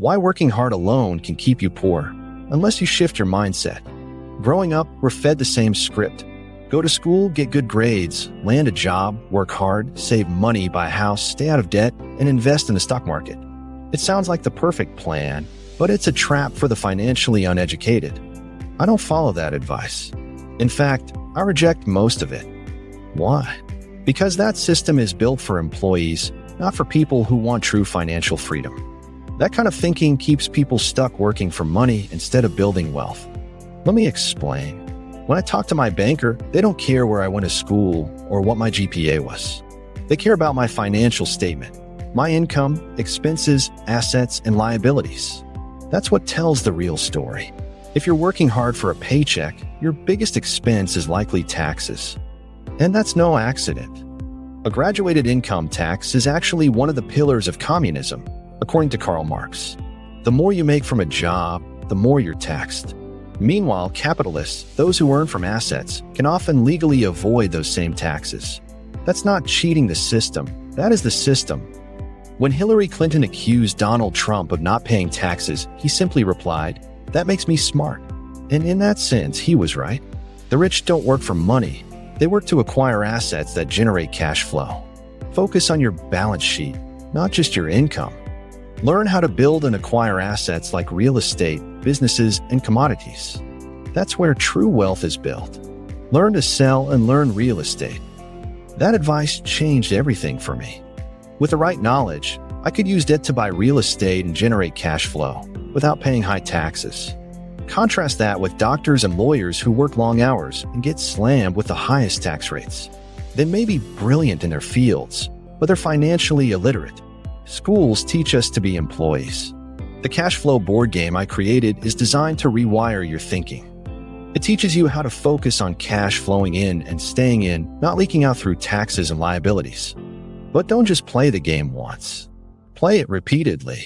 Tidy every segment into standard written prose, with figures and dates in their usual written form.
Why working hard alone can keep you poor, unless you shift your mindset. Growing up, we're fed the same script. Go to school, get good grades, land a job, work hard, save money, buy a house, stay out of debt, and invest in the stock market. It sounds like the perfect plan, but it's a trap for the financially uneducated. I don't follow that advice. In fact, I reject most of it. Why? Because that system is built for employees, not for people who want true financial freedom. That kind of thinking keeps people stuck working for money instead of building wealth. Let me explain. When I talk to my banker, they don't care where I went to school or what my GPA was. They care about my financial statement, my income, expenses, assets, and liabilities. That's what tells the real story. If you're working hard for a paycheck, your biggest expense is likely taxes. And that's no accident. A graduated income tax is actually one of the pillars of communism, according to Karl Marx. The more you make from a job, the more you're taxed. Meanwhile, capitalists, those who earn from assets, can often legally avoid those same taxes. That's not cheating the system, that is the system. When Hillary Clinton accused Donald Trump of not paying taxes, he simply replied, "That makes me smart." And in that sense, he was right. The rich don't work for money. They work to acquire assets that generate cash flow. Focus on your balance sheet, not just your income. Learn how to build and acquire assets like real estate, businesses, and commodities. That's where true wealth is built. Learn to sell and learn real estate. That advice changed everything for me. With the right knowledge, I could use it to buy real estate and generate cash flow without paying high taxes. Contrast that with doctors and lawyers who work long hours and get slammed with the highest tax rates. They may be brilliant in their fields, but they're financially illiterate. Schools teach us to be employees. The cash flow board game I created is designed to rewire your thinking. It teaches you how to focus on cash flowing in and staying in, not leaking out through taxes and liabilities. But don't just play the game once. Play it repeatedly.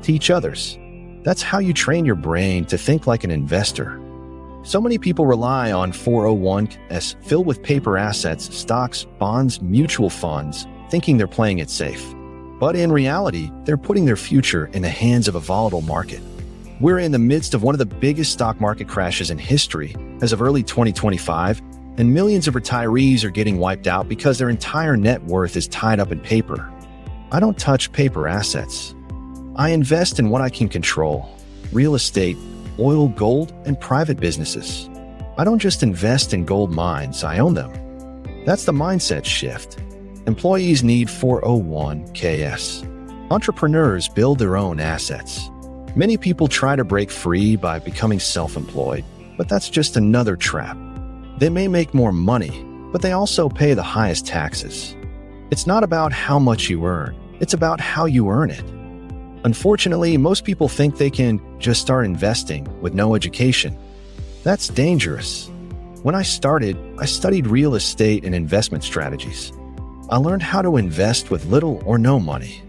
Teach others. That's how you train your brain to think like an investor. So many people rely on 401ks filled with paper assets, stocks, bonds, mutual funds, thinking they're playing it safe. But in reality, they're putting their future in the hands of a volatile market. We're in the midst of one of the biggest stock market crashes in history as of early 2025, and millions of retirees are getting wiped out because their entire net worth is tied up in paper. I don't touch paper assets. I invest in what I can control: real estate, oil, gold, and private businesses. I don't just invest in gold mines, I own them. That's the mindset shift. Employees need 401ks. Entrepreneurs build their own assets. Many people try to break free by becoming self-employed, but that's just another trap. They may make more money, but they also pay the highest taxes. It's not about how much you earn, it's about how you earn it. Unfortunately, most people think they can just start investing with no education. That's dangerous. When I started, I studied real estate and investment strategies. I learned how to invest with little or no money.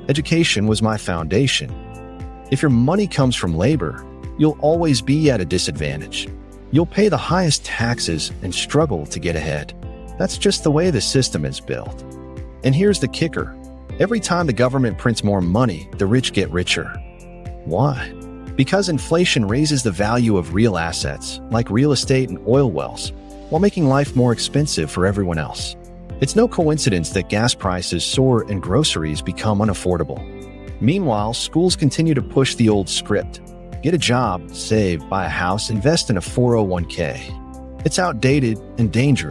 Education was my foundation. If your money comes from labor, you'll always be at a disadvantage. You'll pay the highest taxes and struggle to get ahead. That's just the way the system is built. And here's the kicker. Every time the government prints more money, the rich get richer. Why? Because inflation raises the value of real assets, like real estate and oil wells, while making life more expensive for everyone else. It's no coincidence that gas prices soar and groceries become unaffordable. Meanwhile, schools continue to push the old script. Get a job, save, buy a house, invest in a 401k. It's outdated and dangerous.